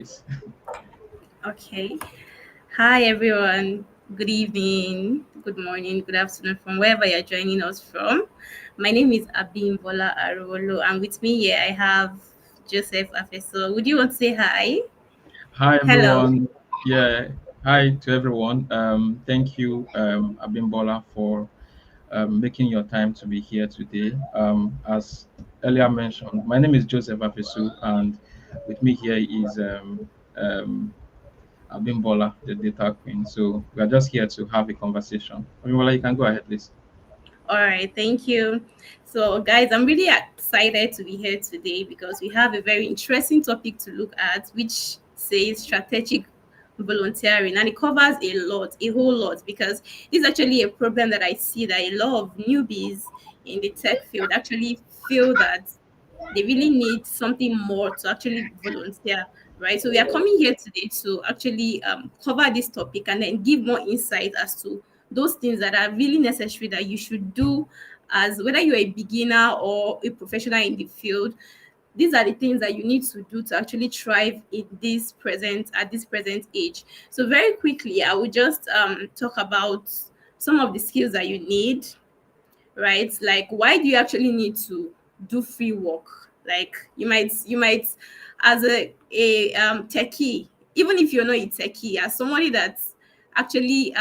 Yes. Okay. Hi, everyone. Good evening, good morning, good afternoon from wherever you're joining us from. My name is Abimbola Arolo, and with me here I have Joseph Afeso. Would you want to say hi? Hi Hello. everyone. Yeah. Hi to everyone. Thank you, Abimbola, for making your time to be here today. As earlier mentioned, my name is Joseph Afisu, and with me here is Abimbola, the data queen. So we are just here to have a conversation. Abimbola, you can go ahead, please. All right, thank you. So, guys, I'm really excited to be here today because we have a very interesting topic to look at, which says strategic volunteering, and it covers a whole lot, because this is actually a problem that I see that a lot of newbies in the tech field actually feel that they really need something more to actually volunteer, right? So we are coming here today to actually cover this topic and then give more insight as to those things that are really necessary that you should do, as whether you're a beginner or a professional in the field. These are the things that you need to do to actually thrive in this present at this present age. So very quickly, I will just talk about some of the skills that you need, right? Like, why do you actually need to do free work? Like, you might as a techie, even if you're not a techie, as somebody that's actually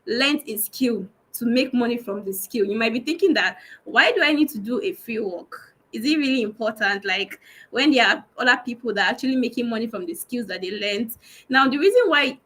learned a skill to make money from the skill, you might be thinking that, why do I need to do a free work? Is it really important, like, when there are other people that are actually making money from the skills that they learned? Now, the reason why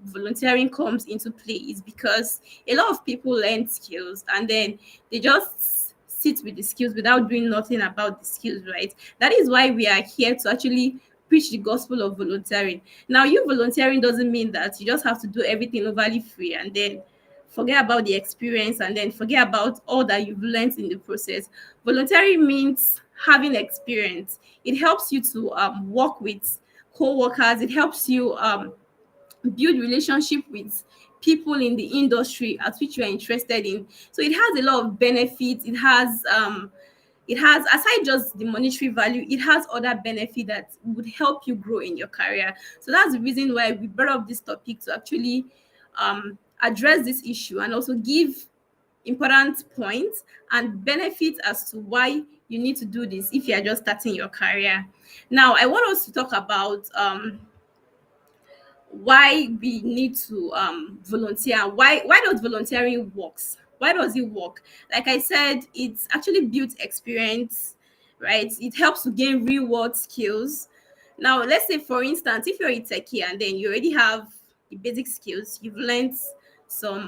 volunteering comes into play is because a lot of people learn skills and then they just sit with the skills without doing nothing about the skills, right? That is why we are here to actually preach the gospel of volunteering. Now, you volunteering doesn't mean that you just have to do everything overly free and then forget about the experience and then forget about all that you've learned in the process. Volunteering means having experience. It helps you to work with co-workers. It helps you build relationship with people in the industry at which you are interested in. So it has a lot of benefits. It has, aside just the monetary value, it has other benefit that would help you grow in your career. So that's the reason why we brought up this topic, to actually address this issue and also give important points and benefits as to why you need to do this if you are just starting your career. Now, I want us to talk about why we need to volunteer. Why does volunteering works? Why does it work? Like I said, it's actually built experience, right? It helps to gain real world skills. Now, let's say, for instance, if you're a techie and then you already have the basic skills, you've learned some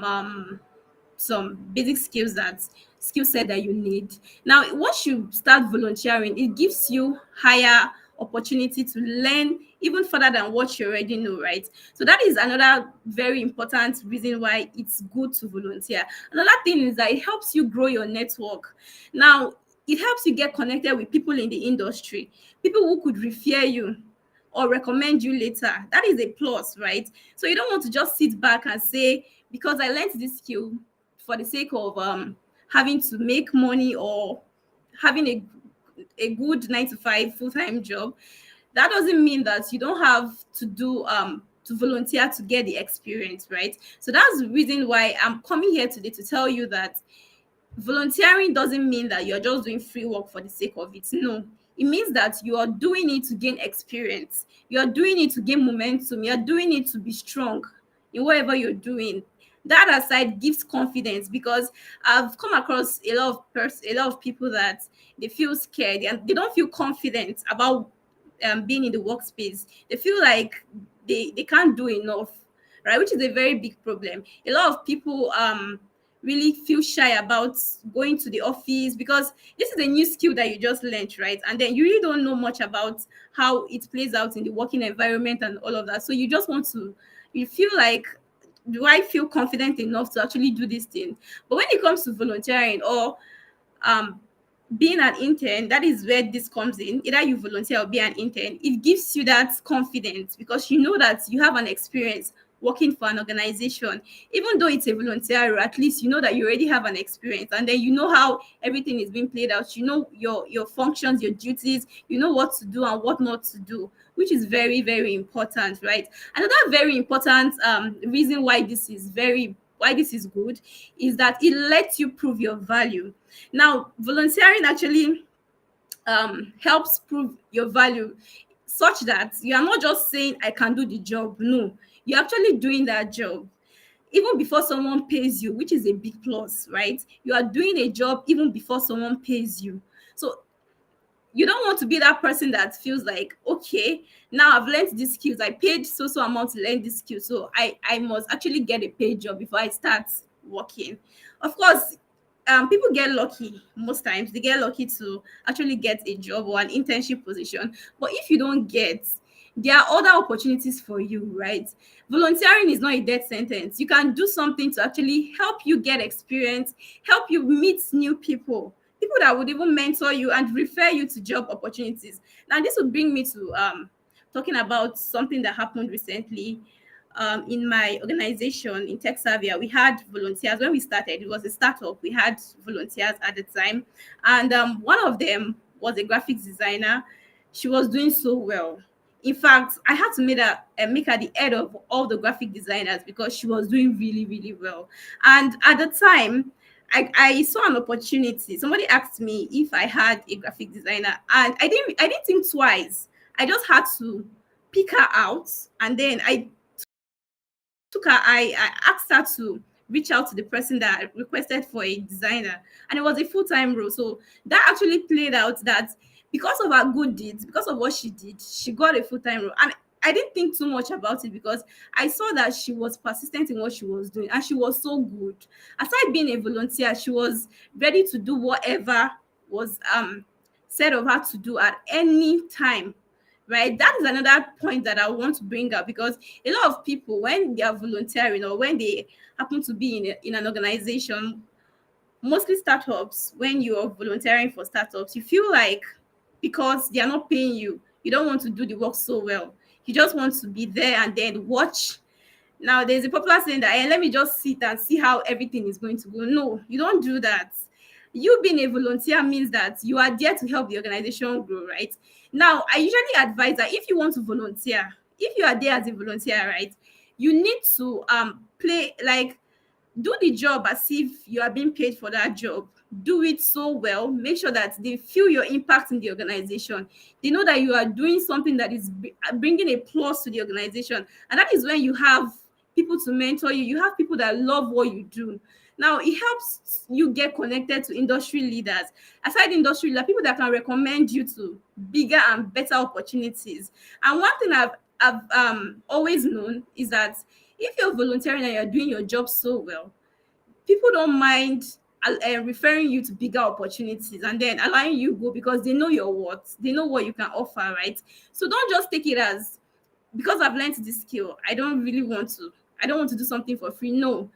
basic skills, that skill set that you need. Now, once you start volunteering, it gives you higher opportunity to learn even further than what you already know, right? So that is another very important reason why it's good to volunteer. Another thing is that it helps you grow your network. Now, it helps you get connected with people in the industry, people who could refer you or recommend you later. That is a plus, right? So you don't want to just sit back and say, because I learned this skill, for the sake of having to make money or having a good 9 to 5 full-time job. That doesn't mean that you don't have to do to volunteer to get the experience, right? So that's the reason why I'm coming here today to tell you that volunteering doesn't mean that you're just doing free work for the sake of it. No, it means that you are doing it to gain experience, you're doing it to gain momentum, you're doing it to be strong in whatever you're doing. That aside gives confidence, because I've come across a lot of people that they feel scared and they don't feel confident about being in the workspace. They feel like they can't do enough, right? Which is a very big problem. A lot of people really feel shy about going to the office, because this is a new skill that you just learned, right? And then you really don't know much about how it plays out in the working environment and all of that. So you just want to, you feel like, do I feel confident enough to actually do this thing? But when it comes to volunteering or um being an intern, that is where this comes in. Either you volunteer or be an intern, it gives you that confidence because you know that you have an experience working for an organization, even though it's a volunteer role, at least you know that you already have an experience, and then you know how everything is being played out. You know your functions, your duties, you know what to do and what not to do, which is very, very important, right? Another very important reason why this is good is that it lets you prove your value. Now, volunteering actually helps prove your value, such that you are not just saying I can do the job. No, you're actually doing that job even before someone pays you, which is a big plus, right? You are doing a job even before someone pays you. So you don't want to be that person that feels like, okay, now I've learned these skills, I paid so amount to learn this skill, so I must actually get a paid job before I start working. Of course, people get lucky. Most times they get lucky to actually get a job or an internship position, but if you don't get, there are other opportunities for you, right? Volunteering is not a death sentence. You can do something to actually help you get experience, help you meet new people that would even mentor you and refer you to job opportunities. Now, this would bring me to talking about something that happened recently. In my organization in Texavia, we had volunteers when we started. It was a startup. We had volunteers at the time, and one of them was a graphics designer. She was doing so well. In fact, I had to make her the head of all the graphic designers because she was doing really, really well. And at the time, I saw an opportunity. Somebody asked me if I had a graphic designer, and I didn't think twice. I just had to pick her out, and then I took her. I asked her to reach out to the person that requested for a designer, and it was a full-time role. So that actually played out that because of her good deeds, because of what she did, she got a full-time role. And I didn't think too much about it because I saw that she was persistent in what she was doing and she was so good. Aside being a volunteer, she was ready to do whatever was said of her to do at any time. Right, that is another point that I want to bring up, because a lot of people, when they are volunteering or when they happen to be in an organization, mostly startups, when you're volunteering for startups, you feel like because they are not paying you, you don't want to do the work so well. You just want to be there and then watch. Now, there's a popular saying that, hey, let me just sit and see how everything is going to go. No, you don't do that. You being a volunteer means that you are there to help the organization grow, right? Now, I usually advise that if you want to volunteer, if you are there as a volunteer, right, you need to play like do the job as if you are being paid for that job. Do it so well. Make sure that they feel your impact in the organization. They know that you are doing something that is bringing a plus to the organization. And that is when you have people to mentor you. You have people that love what you do. Now, it helps you get connected to industry leaders. Aside industry leaders, people that can recommend you to bigger and better opportunities. And one thing I've always known is that if you're volunteering and you're doing your job so well, people don't mind referring you to bigger opportunities and then allowing you go because they know your worth, they know what you can offer, right? So don't just take it as because I've learned this skill, I don't want to do something for free. No,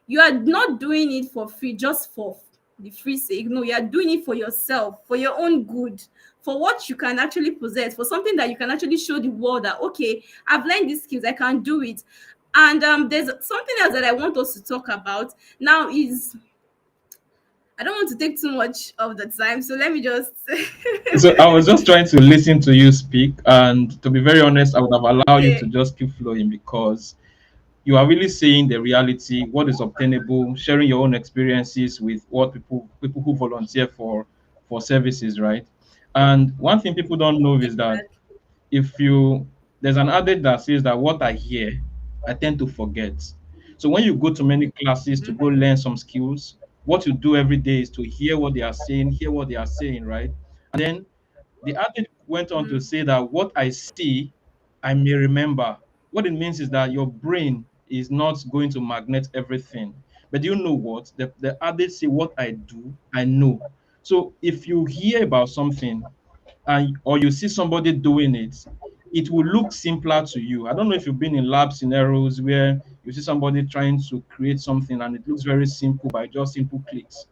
you are not doing it for free just for the free sake. No, you are doing it for yourself, for your own good, for what you can actually possess, for something that you can actually show the world that, okay, I've learned these skills, I can do it. And there's something else that I want us to talk about now is I don't want to take too much of the time, so let me just So I was just trying to listen to you speak, and to be very honest, I would have allowed you to okay. just keep flowing because you are really saying the reality, what is obtainable, sharing your own experiences with what people who volunteer for services, right? And one thing people don't know is that if you there's an adage that says that what I hear, I tend to forget. So when you go to many classes to go learn some skills, what you do every day is to hear what they are saying, hear what they are saying, right? And then the adage went on to Mm, say that what I see, I may remember. What it means is that your brain is not going to magnet everything. But you know what? The adage say, what I do, I know. So if you hear about something and or you see somebody doing it, it will look simpler to you. I don't know if you've been in lab scenarios where you see somebody trying to create something and it looks very simple by just simple clicks.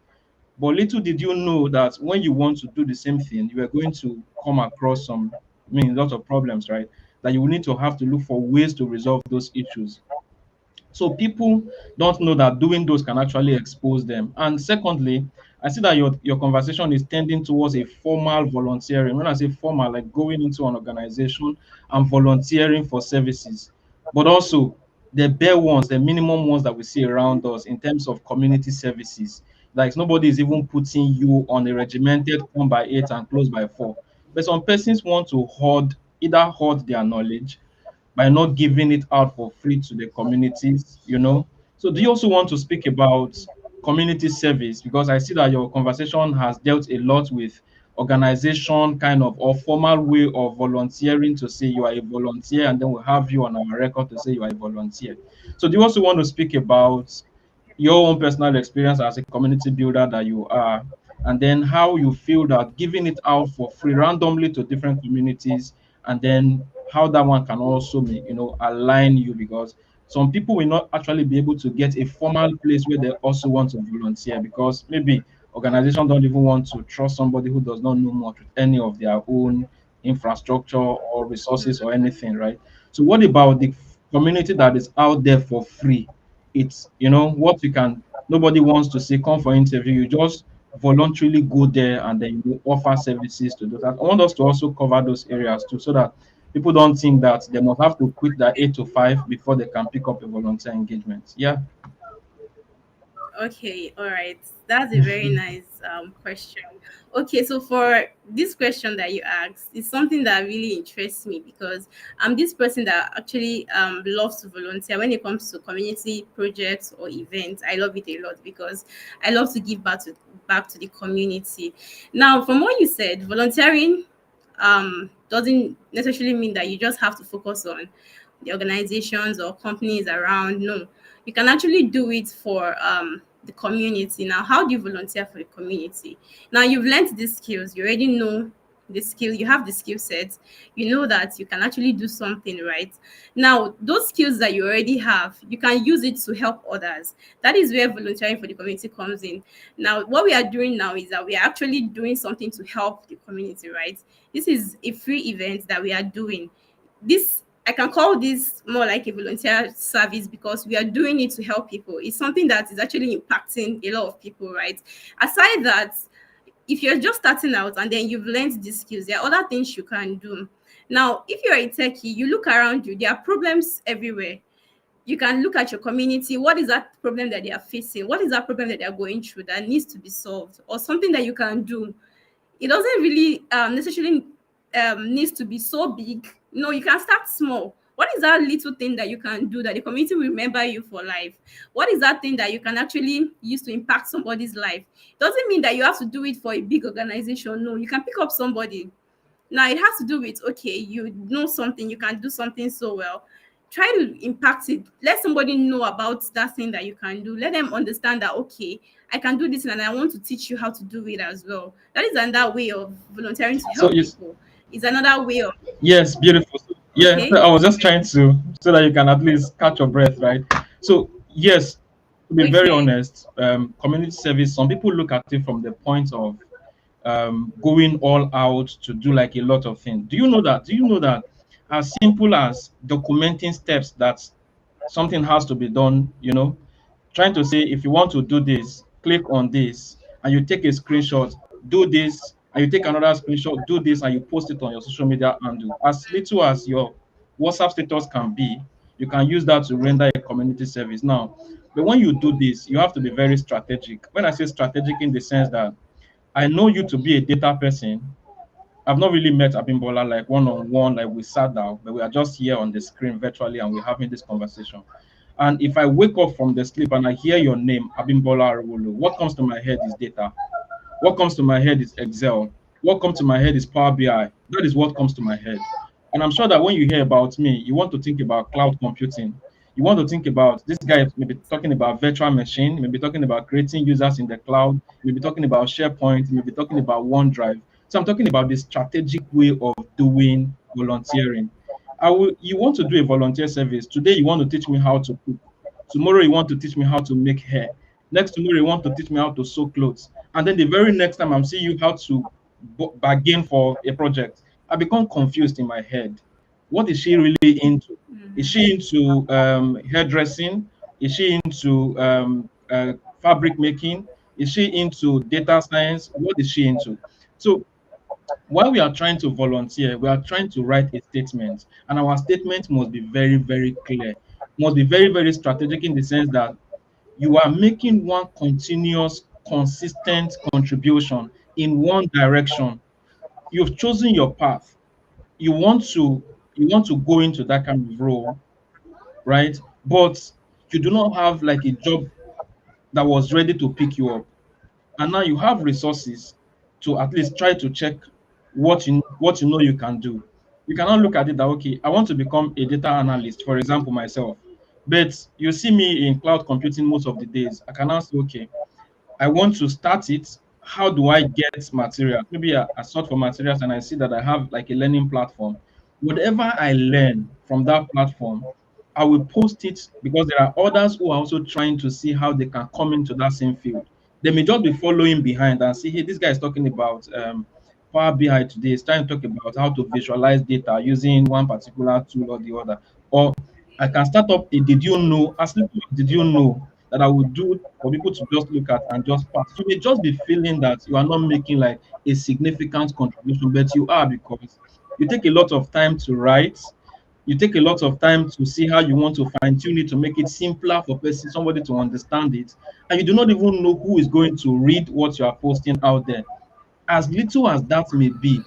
But little did you know that when you want to do the same thing, you are going to come across a lot of problems, right? That you will need to have to look for ways to resolve those issues. So people don't know that doing those can actually expose them. And secondly, I see that your conversation is tending towards a formal volunteering. When I say formal, like going into an organization and volunteering for services, but also the bare ones, the minimum ones that we see around us in terms of community services. Like nobody is even putting you on a regimented come by 8 and close by 4. But some persons want to hoard their knowledge by not giving it out for free to the communities, you know. So do you also want to speak about community service? Because I see that your conversation has dealt a lot with organization kind of or formal way of volunteering to say you are a volunteer, and then we'll have you on our record to say you are a volunteer. So do you also want to speak about your own personal experience as a community builder that you are, and then how you feel that giving it out for free randomly to different communities, and then how that one can also align you, because some people will not actually be able to get a formal place where they also want to volunteer, because maybe organization don't even want to trust somebody who does not know much with any of their own infrastructure or resources or anything, right? So what about the community that is out there for free? It's what you can, nobody wants to say come for interview, you just voluntarily go there and then you offer services to those. I want us to also cover those areas too, so that people don't think that they must have to quit their 8 to 5 before they can pick up a volunteer engagement. Yeah. Okay, all right. That's a very nice question. Okay, so for this question that you asked, it's something that really interests me because I'm this person that actually loves to volunteer when it comes to community projects or events. I love it a lot because I love to give back to the community. Now, from what you said, volunteering doesn't necessarily mean that you just have to focus on the organizations or companies around. No, you can actually do it for the community. Now, how do you volunteer for the community? Now, you've learned these skills, you already know the skill, you have the skill set, you know that you can actually do something, right? Now, those skills that you already have, you can use it to help others. That is where volunteering for the community comes in. Now, what we are doing now is that we are actually doing something to help the community, right? This is a free event that we are doing. This, I can call this more like a volunteer service because we are doing it to help people. It's something that is actually impacting a lot of people, right? Aside that, if you're just starting out and then you've learned these skills, there are other things you can do. Now, if you're a techie, you look around you, there are problems everywhere. You can look at your community. What is that problem that they are facing? What is that problem that they are going through that needs to be solved, or something that you can do? It doesn't really necessarily needs to be so big. No, you can start small. What is that little thing that you can do that the community will remember you for life? What is that thing that you can actually use to impact somebody's life? Doesn't mean that you have to do it for a big organization. No, you can pick up somebody. Now it has to do with, okay, you know something, you can do something so well. Try to impact it. Let somebody know about that thing that you can do. Let them understand that, okay, I can do this and I want to teach you how to do it as well. That is another way of volunteering to So help you people. It's another way of, Yes, beautiful. So, yeah, okay, so I was just trying to, so that you can at least catch your breath, right? So yes, to be very okay. honest, community service, some people look at it from the point of going all out to do like a lot of things. Do you know that as simple as documenting steps that something has to be done, trying to say if you want to do this, click on this, and you take a screenshot, do this, and you take another screenshot, do this, and you post it on your social media handle. As little as your WhatsApp status can be, you can use that to render a community service. Now, but when you do this, you have to be very strategic. When I say strategic, in the sense that I know you to be a data person. I've not really met Abimbola like one on one, like we sat down, but we are just here on the screen virtually and we're having this conversation. And if I wake up from the sleep and I hear your name, Abimbola Arwolo, what comes to my head is data. What comes to my head is Excel. What comes to my head is Power BI. That is what comes to my head. And I'm sure that when you hear about me, you want to think about cloud computing. You want to think about this guy maybe talking about virtual machine, maybe talking about creating users in the cloud, maybe talking about SharePoint, maybe talking about OneDrive. So I'm talking about this strategic way of doing volunteering. You want to do a volunteer service. Today you want to teach me how to cook. Tomorrow you want to teach me how to make hair. Next tomorrow you want to teach me how to sew clothes. And then the very next time I'm seeing you how to bargain for a project, I become confused in my head. What is she really into? Is Mhm. she into hairdressing, Is she into fabric making? Is she into data science? What is she into? So while we are trying to volunteer, we are trying to write a statement, and our statement must be very, very clear, must be very, very strategic in the sense that you are making one continuous, consistent contribution in one direction. You've chosen your path. You want to go into that kind of role, right? But you do not have like a job that was ready to pick you up, and now you have resources to at least try to check what you know you can do. You cannot look at it that okay, I want to become a data analyst, for example, myself. But you see me in cloud computing most of the days. I can now say, okay, I want to start it. How do I get material? Maybe I sort for materials and I see that I have like a learning platform. Whatever I learn from that platform, I will post it because there are others who are also trying to see how they can come into that same field. They may just be following behind and see, hey, this guy is talking about Power BI today. He's trying to talk about how to visualize data using one particular tool or the other. Or I can start up a did you know, as little as did you know that I would do for people to just look at and just pass. You may just be feeling that you are not making like a significant contribution, but you are because you take a lot of time to write. You take a lot of time to see how you want to fine tune it to make it simpler for somebody to understand it, and you do not even know who is going to read what you are posting out there. As little as that may be,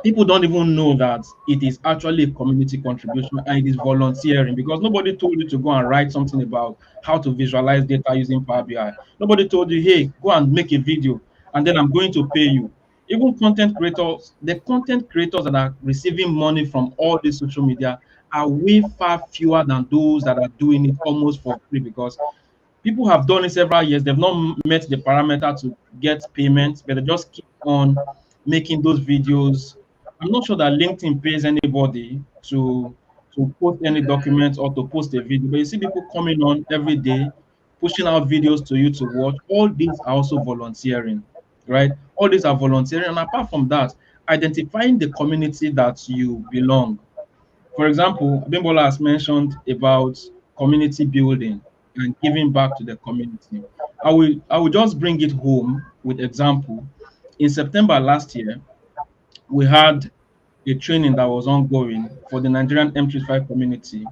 people don't even know that it is actually a community contribution and it is volunteering because nobody told you to go and write something about how to visualize data using Power BI. Nobody told you, hey, go and make a video and then I'm going to pay you. Even content creators, the content creators that are receiving money from all this social media are way far fewer than those that are doing it almost for free because people have done it several years. They've not met the parameter to get payments, but they just keep on making those videos. I'm not sure that LinkedIn pays anybody to post any documents or to post a video, but you see people coming on every day, pushing out videos to you to watch. All these are also volunteering, right? All these are volunteering. And apart from that, identifying the community that you belong. For example, Bimbola has mentioned about community building and giving back to the community. I will just bring it home with example. In September last year, we had a training that was ongoing for the Nigerian M35 community,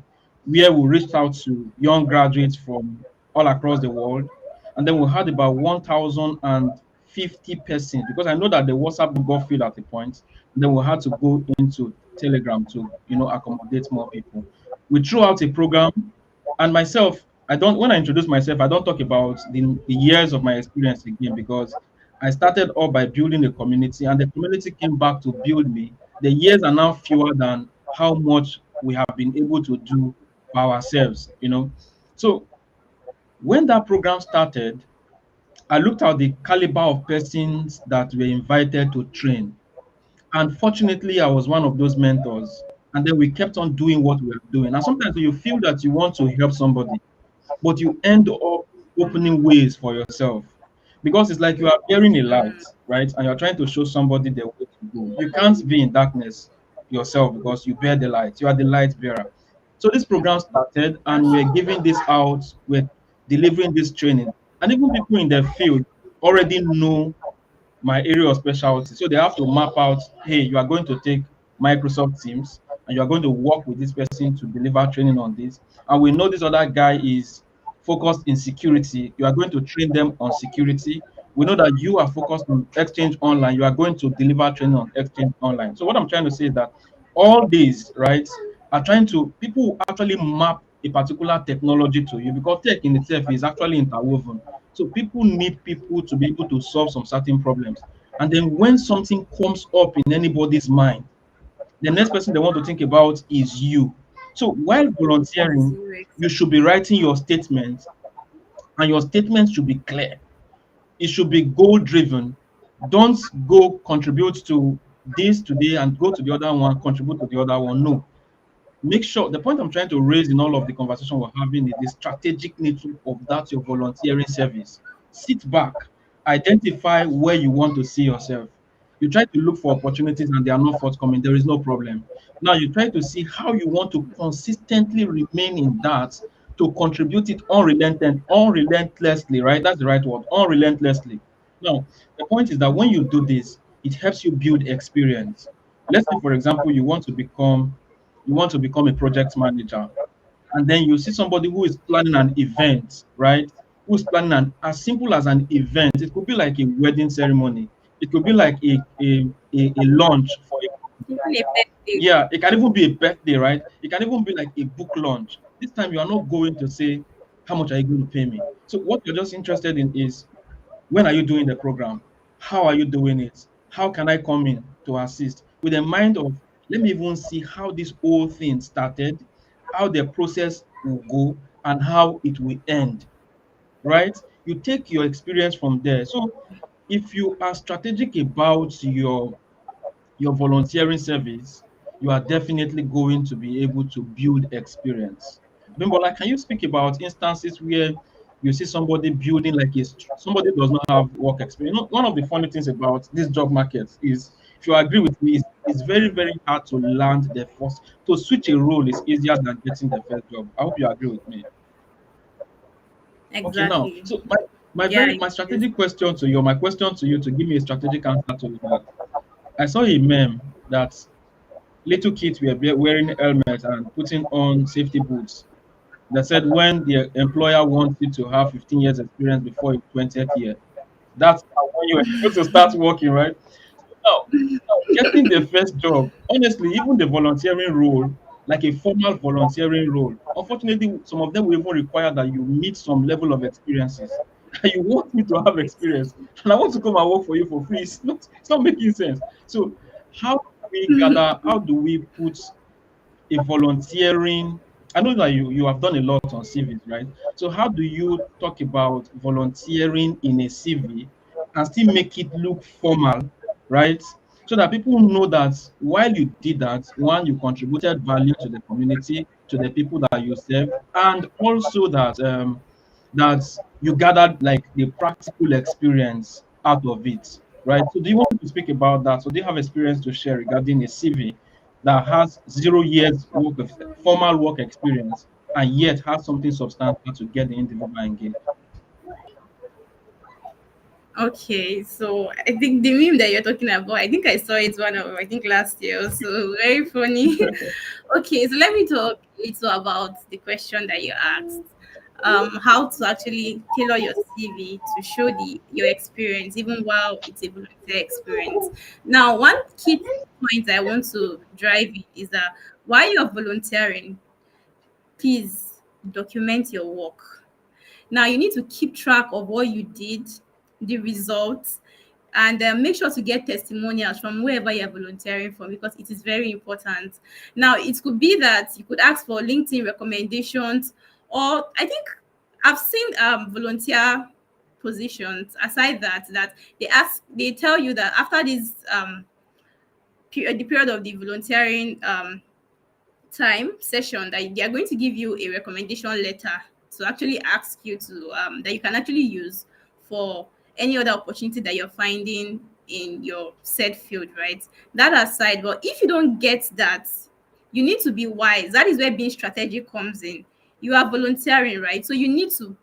where we reached out to young graduates from all across the world, and then we had about 1,050 persons because I know that the WhatsApp group got filled at the point. And then we had to go into Telegram to accommodate more people. We threw out a program, and myself, I don't when I introduce myself, I don't talk about the years of my experience again because I started off by building a community, and the community came back to build me. The years are now fewer than how much we have been able to do by ourselves. So when that program started, I looked at the caliber of persons that were invited to train. And fortunately, I was one of those mentors. And then we kept on doing what we were doing. And sometimes you feel that you want to help somebody, but you end up opening ways for yourself because it's like you are bearing a light, right? And you're trying to show somebody the way to go. You can't be in darkness yourself because you bear the light. You are the light bearer. So this program started, and we're giving this out. We're delivering this training, and even people in the field already know my area of specialty. So they have to map out, hey, you are going to take Microsoft Teams and you are going to work with this person to deliver training on this. And we know this other guy is focused in security. You are going to train them on security. We know that you are focused on Exchange Online. You are going to deliver training on Exchange Online. So what I'm trying to say is that all these, right, are trying to people actually map a particular technology to you because tech in itself is actually interwoven. So people need people to be able to solve some certain problems. And then when something comes up in anybody's mind, the next person they want to think about is you. So while volunteering, you should be writing your statement, and your statement should be clear. It should be goal driven. Don't go contribute to this today and go to the other one, contribute to the other one. No, make sure the point I'm trying to raise in all of the conversation we're having is the strategic nature of that your volunteering service. Sit back, identify where you want to see yourself. You try to look for opportunities and they are not forthcoming, there is no problem. Now you try to see how you want to consistently remain in that to contribute it unrelentlessly, right? That's the right word, unrelentlessly. Now, the point is that when you do this, it helps you build experience. Let's say, for example, you want to become a project manager, and then you see somebody who is planning an event, right? Who's planning an as simple as an event. It could be like a wedding ceremony. It could be like a launch for a Even a birthday. yeah, it can even be a birthday, right? It can even be like a book launch. This time you are not going to say, how much are you going to pay me? So what you're just interested in is, when are you doing the program? How are you doing it? How can I come in to assist? With a mind of, let me even see how this whole thing started, how the process will go, and how it will end, right? You take your experience from there. So if you are strategic about your volunteering service, you are definitely going to be able to build experience. Bimbola, can you speak about instances where you see somebody building like somebody does not have work experience? You know, one of the funny things about this job market is, if you agree with me, it's very, very hard to land the first. To switch a role is easier than getting the first job. I hope you agree with me. Okay, now, Exactly. so my Yeah, very my yes. strategic question to you, my question to you to give me a strategic answer to that. I saw a meme that little kids were wearing helmets and putting on safety boots. That said, when the employer wants you to have 15 years experience before your 20th year, that's when you're supposed to start working, right? Now, getting the first job, honestly, even the volunteering role, like a formal volunteering role, unfortunately, some of them will even require that you meet some level of experiences. You want me to have experience, and I want to come and work for you for free. It's not making sense. So, how do we put a volunteering? I know that you have done a lot on CVs, right? So how do you talk about volunteering in a CV and still make it look formal, right? So that people know that while you did that, one, you contributed value to the community, to the people that you serve, and also that you gathered like the practical experience out of it, right? So do you want to speak about that? So do you have experience to share regarding a CV that has 0 years work of formal work experience and yet has something substantial to get the individual engaged? Okay, so I think the meme that you're talking about, I think I saw it I think last year. So very funny. Okay, so let me talk a little about the question that you asked. How to actually tailor your CV to show your experience, even while it's a volunteer experience. Now, one key point I want to drive in is that while you're volunteering, please document your work. Now you need to keep track of what you did, the results, and make sure to get testimonials from wherever you're volunteering from, because it is very important. Now it could be that you could ask for LinkedIn recommendations, or I think I've seen volunteer positions aside that they tell you that after this the period of the volunteering time session, that they are going to give you a recommendation letter to actually ask you to that you can actually use for any other opportunity that you're finding in your said field, right? That aside, but if you don't get that, you need to be wise. That is where being strategic comes in. You are volunteering, right? So you need to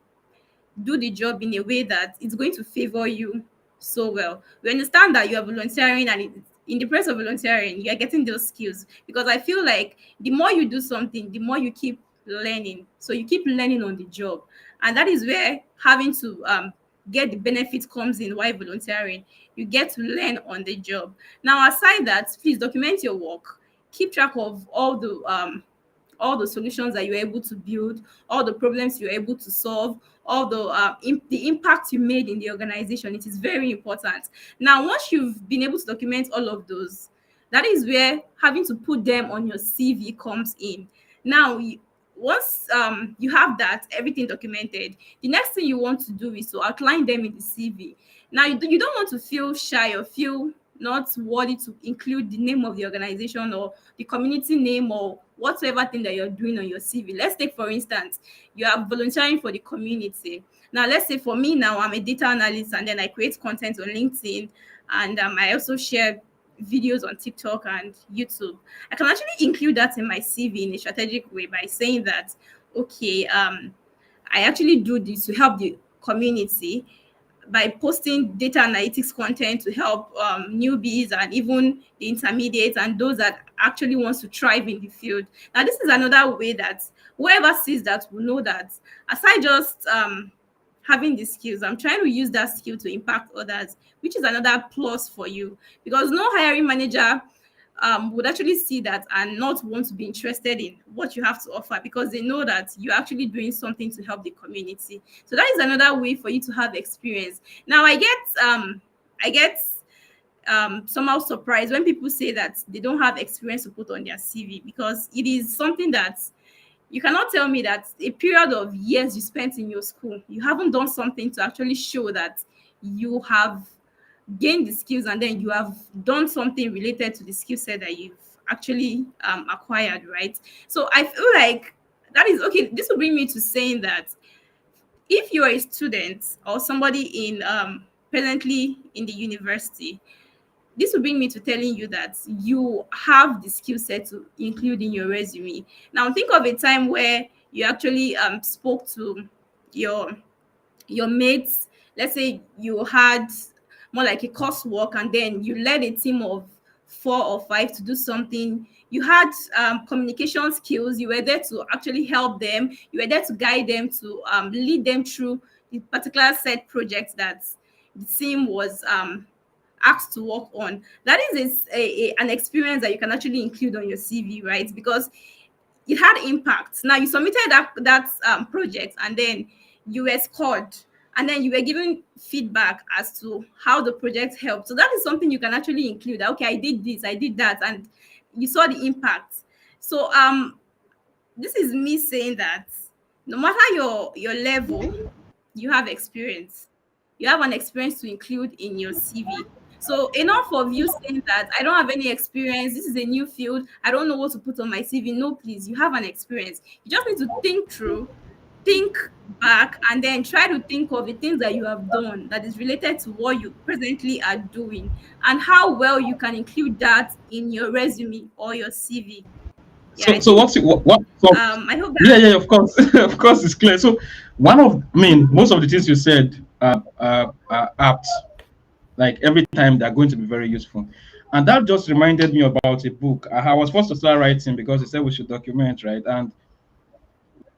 do the job in a way that it's going to favor you so well. We understand that you are volunteering, and in the process of volunteering, you are getting those skills, because I feel like the more you do something, the more you keep learning. So you keep learning on the job, and that is where having to get the benefit comes in. While volunteering, you get to learn on the job. Now, aside that, please document your work. Keep track of all the solutions that you're able to build, all the problems you're able to solve, all the impact you made in the organization. It is very important. Now, once you've been able to document all of those, that is where having to put them on your CV comes in. Now, once you have that everything documented, the next thing you want to do is to outline them in the CV. Now, you don't want to feel shy or feel not worthy to include the name of the organization or the community name or whatsoever thing that you're doing on your CV. Let's take, for instance, you are volunteering for the community. Now, let's say for me now, I'm a data analyst, and then I create content on LinkedIn, and I also share videos on TikTok and YouTube. I can actually include that in my CV in a strategic way by saying that, okay, I actually do this to help the community by posting data analytics content to help newbies and even the intermediates and those that actually wants to thrive in the field. Now, this is another way that whoever sees that will know that aside just having the skills, I'm trying to use that skill to impact others, which is another plus for you, because no hiring manager would actually see that and not want to be interested in what you have to offer, because they know that you're actually doing something to help the community. So that is another way for you to have experience. Now, I get somehow surprised when people say that they don't have experience to put on their CV, because it is something that you cannot tell me that a period of years you spent in your school, you haven't done something to actually show that you have gain the skills and then you have done something related to the skill set that you've actually acquired, right? So I feel like that is okay. This will bring me to saying that if you're a student or somebody in presently in the university, this will bring me to telling you that you have the skill set to include in your resume. Now think of a time where you actually spoke to your mates. Let's say you had more like a coursework and then you led a team of 4 or 5 to do something. You had communication skills. You were there to actually help them. You were there to guide them, to lead them through the particular set project that the team was asked to work on. That is an experience that you can actually include on your CV, right? Because it had impact. Now you submitted that project and then you were scored and then you were given feedback as to how the project helped. So that is something you can actually include. Okay, I did this, I did that, and you saw the impact. So this is me saying that no matter your level, you have experience. You have an experience to include in your CV. So enough of you saying that I don't have any experience, this is a new field, I don't know what to put on my CV. No, please, you have an experience. You just need to think through, think back, and then try to think of the things that you have done that is related to what you presently are doing and how well you can include that in your resume or your CV. Yeah, So, I so think what's it, what? So, I hope yeah, that yeah, of course, of course, it's clear. So, I mean, most of the things you said are apt. Like every time they're going to be very useful, and that just reminded me about a book. I was forced to start writing because he said we should document, right? And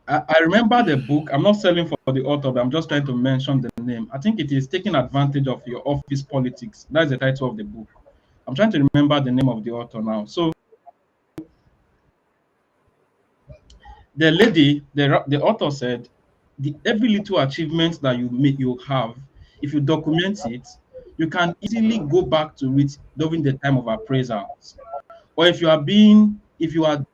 I remember the book. I'm not selling for the author, but I'm just trying to mention the name. I think it is Taking Advantage of Your Office Politics. That's the title of the book. I'm trying to remember the name of the author now. So the lady, the author said, every little achievement that you have, if you document it, you can easily go back to it during the time of appraisals. Or if you are being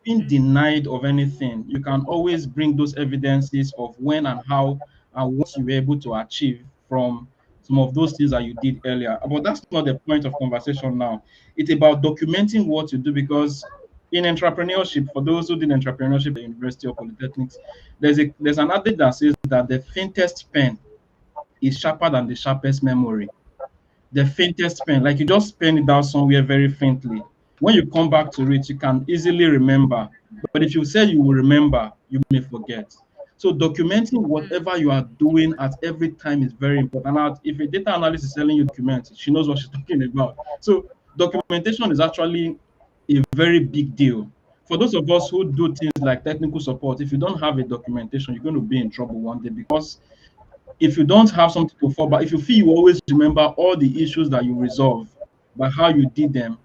denied of anything, you can always bring those evidences of when and how and what you were able to achieve from some of those things that you did earlier. But that's not the point of conversation now. It's about documenting what you do, because in entrepreneurship, for those who did entrepreneurship at university or polytechnics, there's an adage that says that the faintest pen is sharper than the sharpest memory. The faintest pen, like you just pen it down somewhere very faintly. When you come back to it, you can easily remember. But if you say you will remember, you may forget. So documenting whatever you are doing at every time is very important. Now, if a data analyst is telling you documents, she knows what she's talking about. So documentation is actually a very big deal. For those of us who do things like technical support, if you don't have a documentation, you're going to be in trouble one day, because if you don't have something to fall back, if you feel you always remember all the issues that you resolve by how you did them,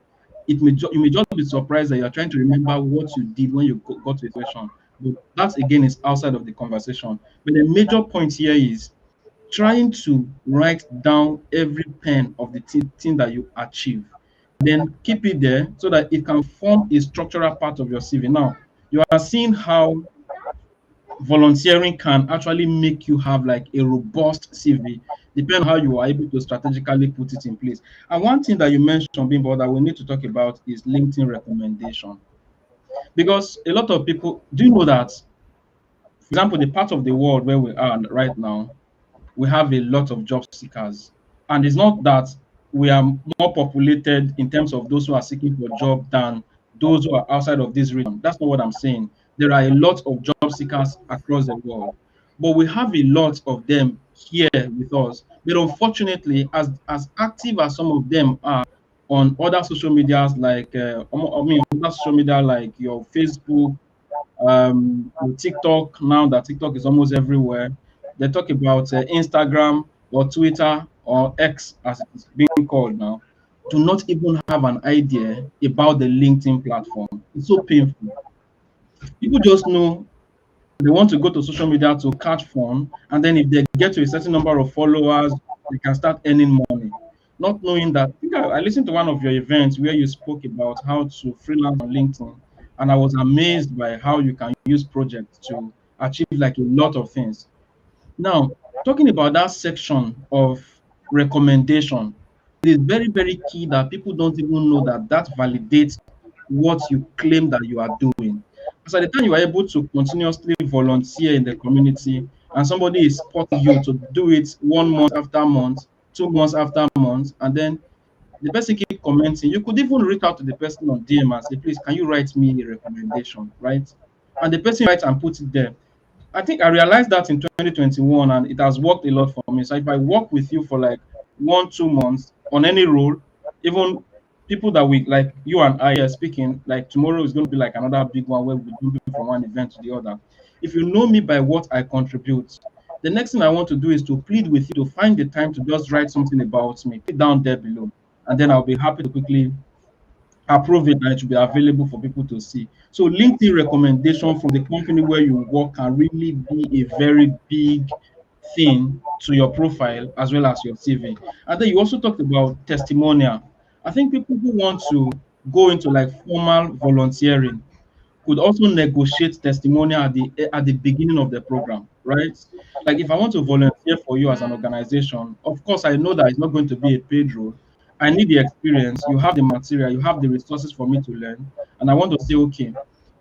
you may just be surprised that you're trying to remember what you did when you got to a question. But that again is outside of the conversation. But the major point here is trying to write down every pen of the thing that you achieve. Then keep it there so that it can form a structural part of your CV. Now, you are seeing how volunteering can actually make you have like a robust CV, depending on how you are able to strategically put it in place. And one thing that you mentioned, Bimbo, that we need to talk about is LinkedIn recommendation. Because a lot of people do you know that, for example, the part of the world where we are right now, we have a lot of job seekers. And it's not that we are more populated in terms of those who are seeking for a job than those who are outside of this region. That's not what I'm saying. there are a lot of job seekers across the world, but we have a lot of them here with us. But unfortunately, as active as some of them are on other social medias like other social media like your Facebook, your TikTok, now that TikTok is almost everywhere. They talk about Instagram or Twitter or X as it is being called now. Do not even have an idea about the LinkedIn platform. It's so painful. People just know they want to go to social media to catch fun, and then if they get to a certain number of followers, they can start earning money. Not knowing that, I think I listened to one of your events where you spoke about how to freelance on LinkedIn, and I was amazed by how you can use projects to achieve like a lot of things. Now, talking about that section of recommendation, it is very, very key that people don't even know that that validates what you claim that you are doing. Because at the time you are able to continuously volunteer in the community and somebody is spotting you to do it 1 month after month, 2 months after month, and then the person keep commenting, you could even reach out to the person on DM and say, please, can you write me a recommendation, right? And the person writes and puts it there. I think I realized that in 2021 and it has worked a lot for me. So if I work with you for like 1, 2 months on any role, even people that we like you and I are speaking, like tomorrow is going to be like another big one where we do from one event to the other. If you know me by what I contribute, the next thing I want to do is to plead with you to find the time to just write something about me, put it down there below, and then I'll be happy to quickly approve it and it will be available for people to see. So LinkedIn recommendation from the company where you work can really be a very big thing to your profile as well as your CV. And then you also talked about testimonial. I think people who want to go into like formal volunteering could also negotiate testimonial at the beginning of the program, right? Like if I want to volunteer for you as an organization, of course I know that it's not going to be a paid role. I need the experience, you have the material, you have the resources for me to learn, and I want to say, okay,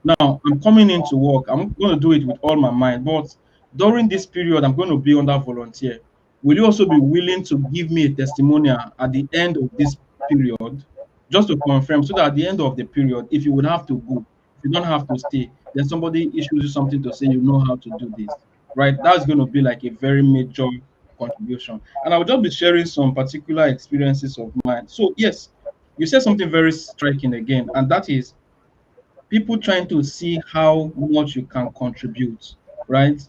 now I'm coming into work, I'm going to do it with all my mind, but during this period, I'm going to be under volunteer. Will you also be willing to give me a testimonial at the end of this period, just to confirm, so that at the end of the period, if you would have to go, you don't have to stay. Then somebody issues you something to say you know how to do this, right? That's going to be like a very major contribution. And I will just be sharing some particular experiences of mine. So yes, you said something very striking again, and that is people trying to see how much you can contribute, right?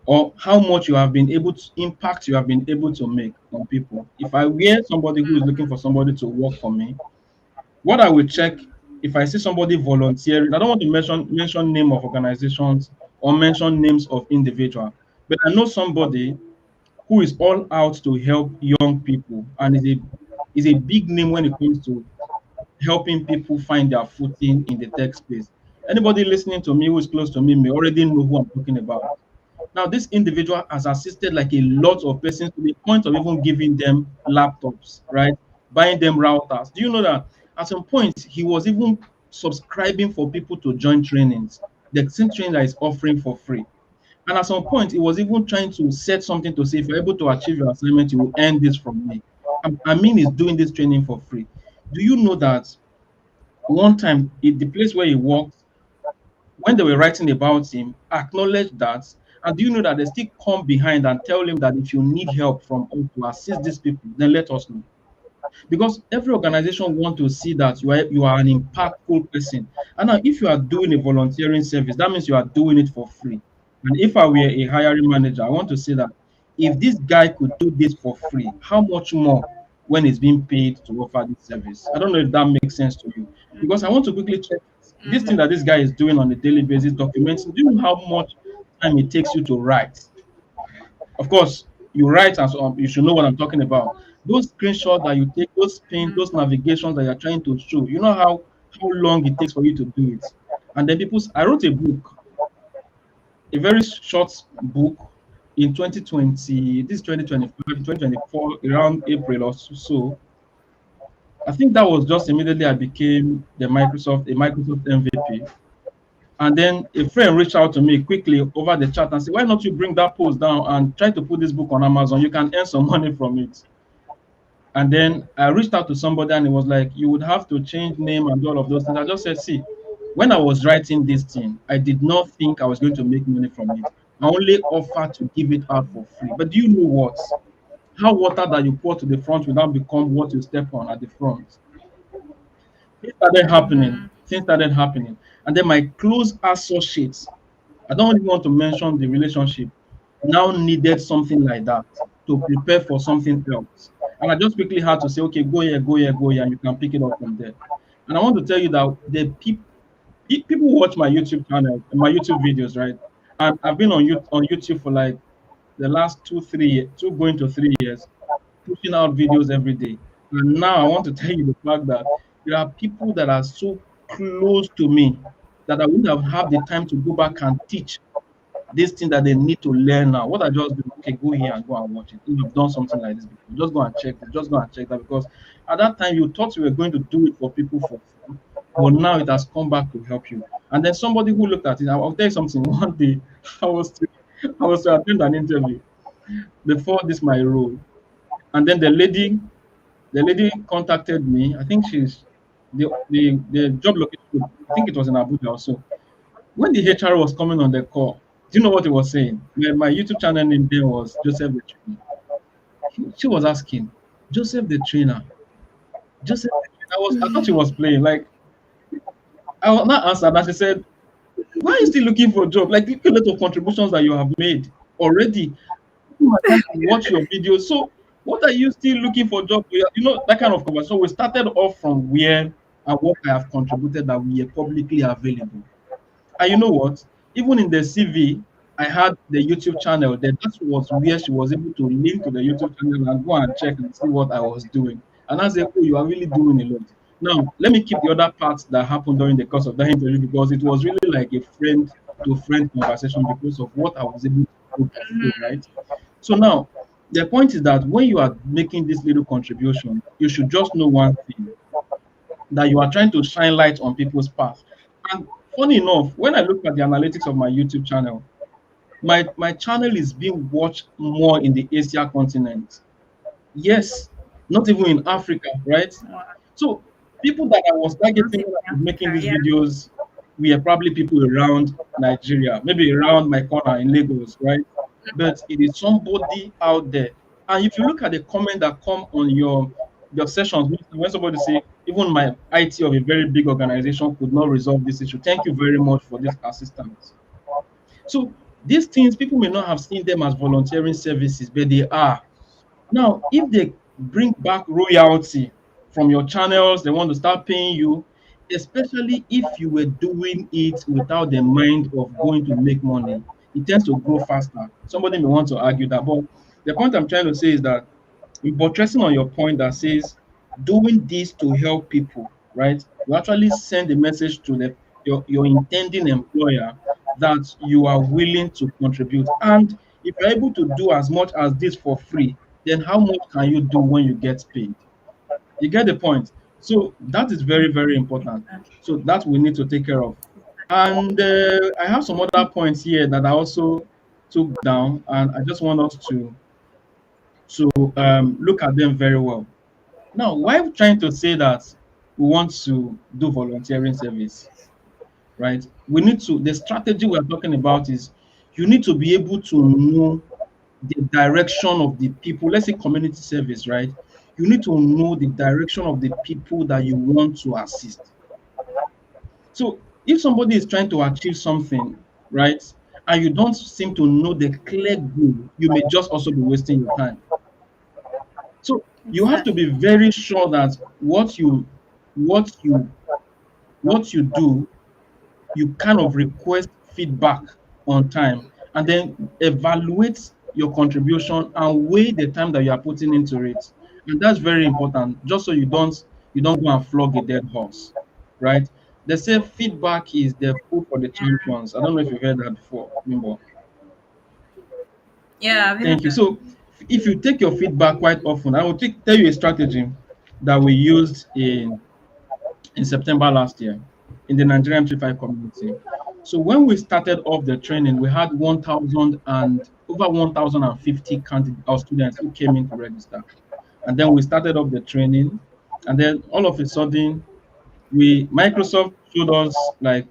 Or how much you have been able to impact you have been able to make on people. If I were somebody who is looking for somebody to work for me, what I will check if I see somebody volunteering, I don't want to mention name of organizations or mention names of individual, but I know somebody who is all out to help young people and is a big name when it comes to helping people find their footing in the tech space. Anybody listening to me who is close to me may already know who I'm talking about. Now, this individual has assisted like a lot of persons to the point of even giving them laptops, right? Buying them routers. Do you know that at some point he was even subscribing for people to join trainings, the same training that is offering for free. And at some point, he was even trying to set something to say, if you're able to achieve your assignment, you will earn this from me. I mean, he's doing this training for free. Do you know that one time, the place where he works, when they were writing about him, acknowledged that. And do you know that they still come behind and tell him that if you need help from us to assist these people, then let us know. Because every organization want to see that you are an impactful person. And now, if you are doing a volunteering service, that means you are doing it for free. And if I were a hiring manager, I want to say that if this guy could do this for free, how much more when he's being paid to offer this service? I don't know if that makes sense to you. Because I want to quickly check this thing that this guy is doing on a daily basis, documenting. Do you know how much time it takes you to write? Of course, you write as you should know what I'm talking about. Those screenshots that you take, those pins, those navigations that you're trying to show, you know how long it takes for you to do it. And then I wrote a book, a very short book in 2020, this is 2025, 2024, around April or so. I think that was just immediately I became a Microsoft MVP. And then a friend reached out to me quickly over the chat and said, why not you bring that post down and try to put this book on Amazon? You can earn some money from it. And then I reached out to somebody and it was like, you would have to change name and all of those things. I just said, see, When I was writing this thing, I did not think I was going to make money from it. I only offered to give it out for free. But do you know what? How water that you pour to the front will now become what you step on at the front. Things started happening. Mm-hmm. Things started happening. And then my close associates, I don't even want to mention the relationship, now needed something like that to prepare for something else. And I just quickly had to say, okay, go here, go here, go here, and you can pick it up from there. And I want to tell you that the people watch my YouTube channel, my YouTube videos, right? And I've been on YouTube for like the last 2 going to 3 years, pushing out videos every day. And now I want to tell you the fact that there are people that are so close to me that I wouldn't have had the time to go back and teach this thing that they need to learn now. What I just do, okay, go here and go and watch it. If you've done something like this before, just go and check it. Just go and check that because at that time you thought you were going to do it for people for free, but now it has come back to help you. And then somebody who looked at it, I'll tell you something. One day, I was to, I was to attend an interview before this my role, and then the lady contacted me. I think she's the job location. I think it was in Abuja also. When the HR was coming on the call, do you know what he was saying? My YouTube channel name then was Joseph the Trainer. She was asking, Joseph the Trainer, Joseph the Trainer. I thought she was playing. Like I was not answered, and she said, why are you still looking for a job? Like look at a lot of contributions that you have made already. My time to watch your videos. So what are you still looking for job? You know that kind of conversation. So we started off from where and what I have contributed that we are publicly available. And you know what? Even in the CV, I had the YouTube channel. Then that was where she was able to link to the YouTube channel and go and check and see what I was doing. And I said, "Oh, you are really doing a lot." Now, let me keep the other parts that happened during the course of that interview because it was really like a friend to friend conversation because of what I was able to put through, right? So now, the point is that when you are making this little contribution, you should just know one thing that you are trying to shine light on people's path. And funny enough, when I look at the analytics of my YouTube channel, my channel is being watched more in the Asia continent. Yes, not even in Africa, right? Wow. So people that I was Not targeting even when I was making Africa, these yeah. videos were probably people around Nigeria, maybe around my corner in Lagos, right? But it is somebody out there. And if you look at the comment that come on your sessions, when somebody say, even my IT of a very big organization could not resolve this issue. Thank you very much for this assistance. So these things, people may not have seen them as volunteering services, but they are. Now, if they bring back royalty from your channels, they want to start paying you, especially if you were doing it without the mind of going to make money, it tends to grow faster. Somebody may want to argue that, but the point I'm trying to say is that in buttressing on your point that says doing this to help people, right? You actually send a message to your intending employer that you are willing to contribute. And if you're able to do as much as this for free, then how much can you do when you get paid? You get the point. So that is very, very important. So that we need to take care of. And I have some other points here that I also took down, and I just want us to look at them very well. Now, why we trying to say that we want to do volunteering service, right? We need to, the strategy we're talking about is you need to be able to know the direction of the people. Let's say community service, right? You need to know the direction of the people that you want to assist. So if somebody is trying to achieve something, right, and you don't seem to know the clear goal, you may just also be wasting your time. So you have to Exactly. be very sure that what you what you do, you kind of request feedback on time and then evaluate your contribution and weigh the time that you are putting into it. And that's very important, just so you don't go and flog a dead horse, right? They say feedback is the food for the champions. I don't know if you've heard that before, Mimbo. Yeah, I've heard Thank you. that. So if you take your feedback quite often, I will tell you a strategy that we used in September last year in the Nigerian 35 community. So when we started off the training, we had 1,000 and over 1,050 candidates or students who came in to register. And then we started off the training, and then all of a sudden, we Microsoft showed us like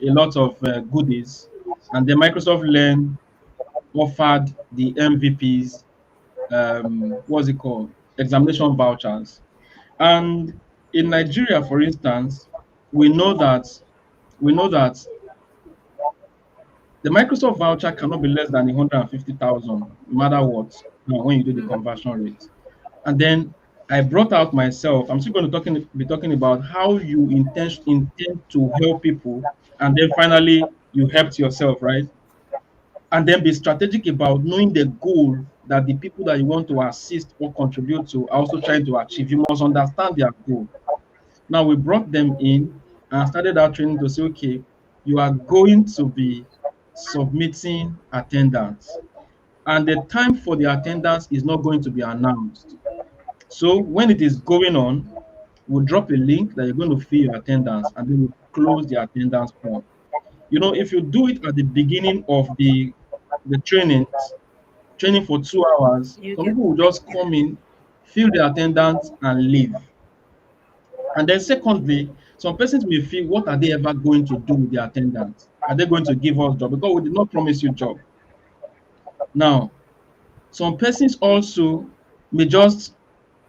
a lot of goodies, and then Microsoft Learn offered the MVPs, what's it called, examination vouchers. And in Nigeria, for instance, we know that we know that the Microsoft voucher cannot be less than 150,000, no matter what. Now, when you do the conversion rate, and then I brought out myself. I'm still going to be talking about how you intend to help people, and then finally you helped yourself, right? And then be strategic about knowing the goal that the people that you want to assist or contribute to are also trying to achieve. You must understand their goal. Now we brought them in and started our training to say, okay, you are going to be submitting attendance, and the time for the attendance is not going to be announced. So when it is going on, we'll drop a link that you're going to fill your attendance, and then we'll close the attendance form. You know, if you do it at the beginning of the training for 2 hours, You some get. people will just come in, fill the attendance, and leave. And then secondly, some persons may feel, what are they ever going to do with the attendance? Are they going to give us job? Because we did not promise you job. Now, some persons also may just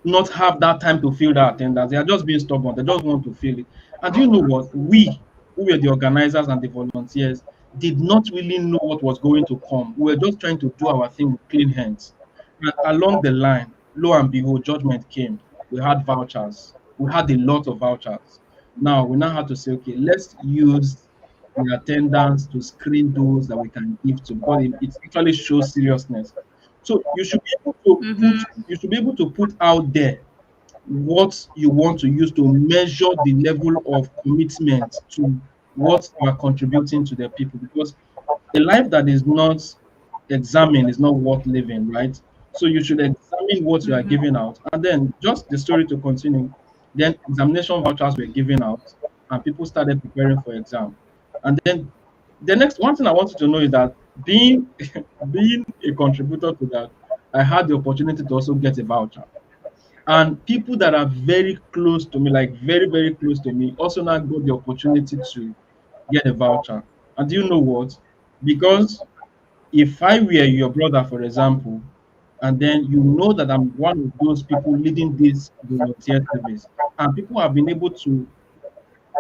not have that time to fill that attendance. They are just being stubborn. They just want to fill it. And do you know what? We, who were the organizers and the volunteers, did not really know what was going to come. We were just trying to do our thing with clean hands. And along the line, lo and behold, judgment came. We had vouchers. We had a lot of vouchers. Now we now have to say, okay, let's use the attendance to screen those that we can give to, because it actually shows seriousness. So Mm-hmm. you should be able to put out there what you want to use to measure the level of commitment to what you are contributing to the people, because a life that is not examined is not worth living, right? So you should examine what you are Mm-hmm. giving out. And then just the story to continue, then examination vouchers were given out and people started preparing for exam. And then the next one thing I want you to know is that being being a contributor to that, I had the opportunity to also get a voucher. And people that are very close to me, like very, very close to me, also now got the opportunity to get a voucher. And do you know what? Because if I were your brother, for example, and then you know that I'm one of those people leading this volunteer service, and people have been able to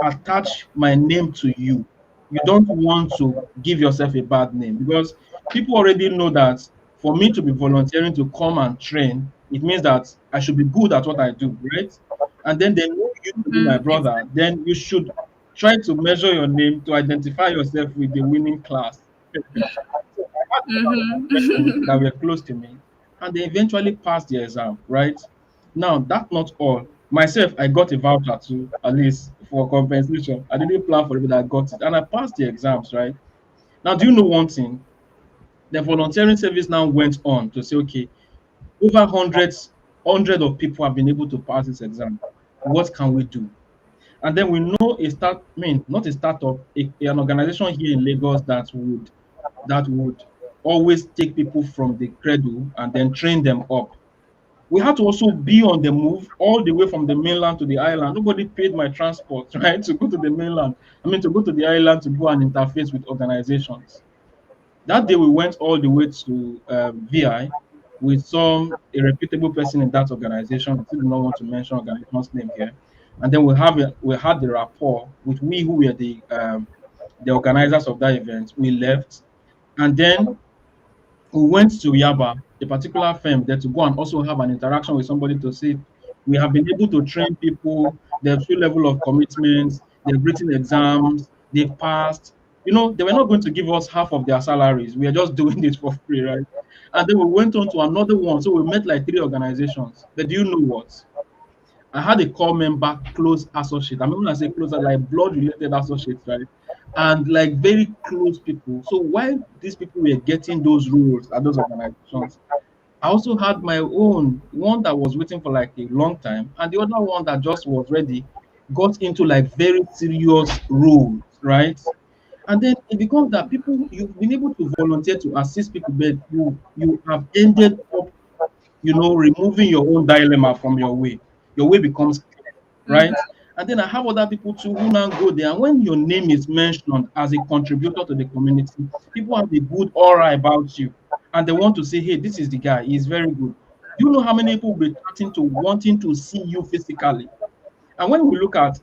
attach my name to you, you don't want to give yourself a bad name, because people already know that for me to be volunteering to come and train, it means that I should be good at what I do, right? And then they know you to be my Mm, brother, exactly. then you should try to measure your name to identify yourself with the winning class. So I had a lot of persons that Mm-hmm. were close to me, and they eventually passed the exam, right? Now, that's not all. Myself, I got a voucher too, at least for compensation. I didn't plan for it, but I got it. And I passed the exams, right? Now, do you know one thing? The volunteering service now went on to say, okay, over hundred of people have been able to pass this exam. What can we do? And then we know I mean, not a startup, an organization here in Lagos that would always take people from the cradle and then train them up. We had to also be on the move all the way from the mainland to the island. Nobody paid my transport, right, to go to the mainland. I mean, to go to the island to go and interface with organizations. That day, we went all the way to VI with a reputable person in that organization. I still do not want to mention organization's name here. And then we had the rapport with we who were the organizers of that event. We left, and then we went to Yaba, a particular firm there, to go and also have an interaction with somebody to say, we have been able to train people, they've shown level of commitment, they've written exams, they've passed. You know, they were not going to give us half of their salaries. We are just doing it for free, right? And then we went on to another one. So we met like three organizations. But do you know what? I had a core member, close associate. I mean, when I say close, like blood related associates, right? And like very close people. So while these people were getting those roles at those organizations, I also had my own one that was waiting for like a long time, and the other one that just was ready, got into like very serious roles, right? And then it becomes that people you've been able to volunteer to assist people, but you have ended up, removing your own dilemma from your way. Your way becomes clear, Mm-hmm. right? And then I have other people too who now go there. And when your name is mentioned as a contributor to the community, people have a good aura about you. And they want to say, hey, this is the guy. He's very good. Do you know how many people will be starting to wanting to see you physically? And when we look at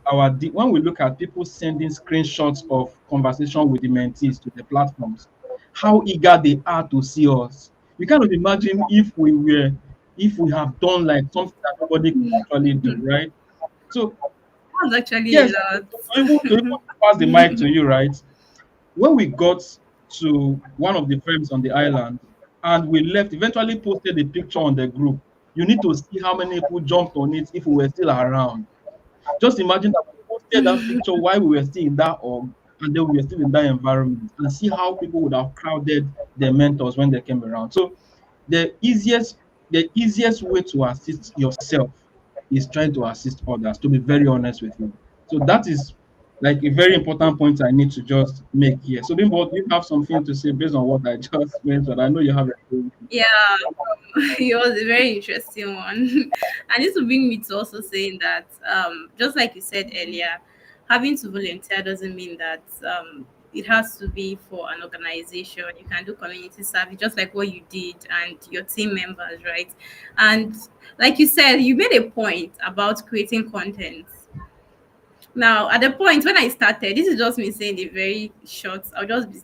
when we look at people sending screenshots of conversation with the mentees to the platforms, how eager they are to see us. You kind of imagine if we have done like something that nobody could actually do, right? So That's actually a yes, lot. to even pass the mic to you, right? When we got to one of the firms on the island and we left, eventually posted a picture on the group. You need to see how many people jumped on it if we were still around. Just imagine that we posted that picture while we were still in that org and then we were still in that environment and see how people would have crowded their mentors when they came around. So the easiest the easiest way to assist yourself is trying to assist others, to be very honest with you. So that is like a very important point I need to just make here. So Bimbo, do you have something to say based on what I just mentioned? I know you have a Yeah, it was a very interesting one. And this will bring me to also saying that, just like you said earlier, having to volunteer doesn't mean that it has to be for an organization. You can do community service, just like what you did and your team members, right? And like you said, you made a point about creating content. Now, at the point when I started, this is just me saying the very short, I'll just be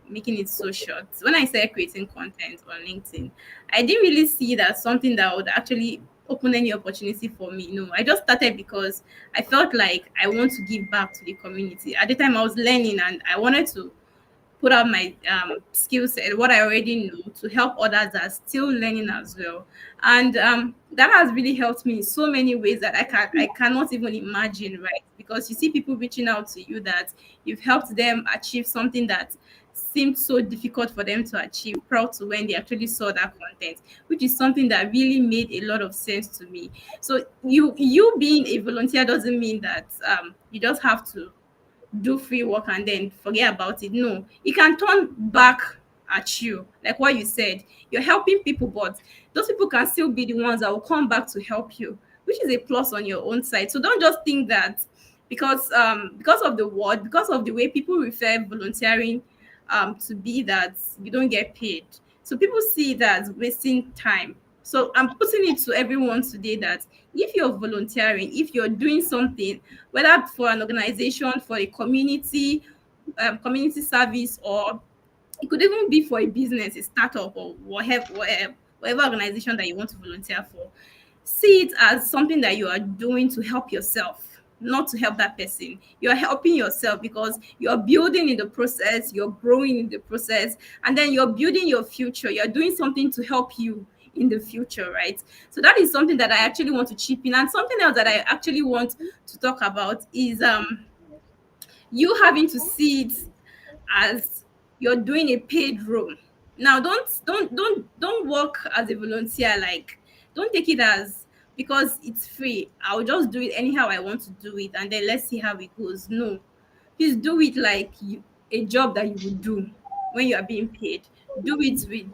making it so short. When I started creating content on LinkedIn, I didn't really see that something that would actually open any opportunity for me. No, I just started because I felt like I want to give back to the community. At the time, I was learning and I wanted to put out my skill set, what I already know, to help others that are still learning as well. And that has really helped me in so many ways that I cannot even imagine, right? Because you see people reaching out to you that you've helped them achieve something that seemed so difficult for them to achieve proud to when they actually saw that content, which is something that really made a lot of sense to me. So you being a volunteer doesn't mean that you just have to do free work and then forget about it. No, it can turn back at you. Like what you said, you're helping people, but those people can still be the ones that will come back to help you, which is a plus on your own side. So don't just think that because of the word, because of the way people refer volunteering to be, that you don't get paid. So people see that as wasting time. So I'm putting it to everyone today that if you're volunteering, if you're doing something, whether for an organization, for a community, community service, or it could even be for a business, a startup, or whatever organization that you want to volunteer for, see it as something that you are doing to help yourself, not to help that person. You're helping yourself because you're building in the process, you're growing in the process, and then you're building your future. You're doing something to help you in the future, right? So that is something that I actually want to chip in. And something else that I actually want to talk about is you having to see it as you're doing a paid role. Now don't work as a volunteer, like don't take it as because it's free, I'll just do it anyhow I want to do it and then let's see how it goes. No, please do it like a job that you would do when you are being paid. Do it with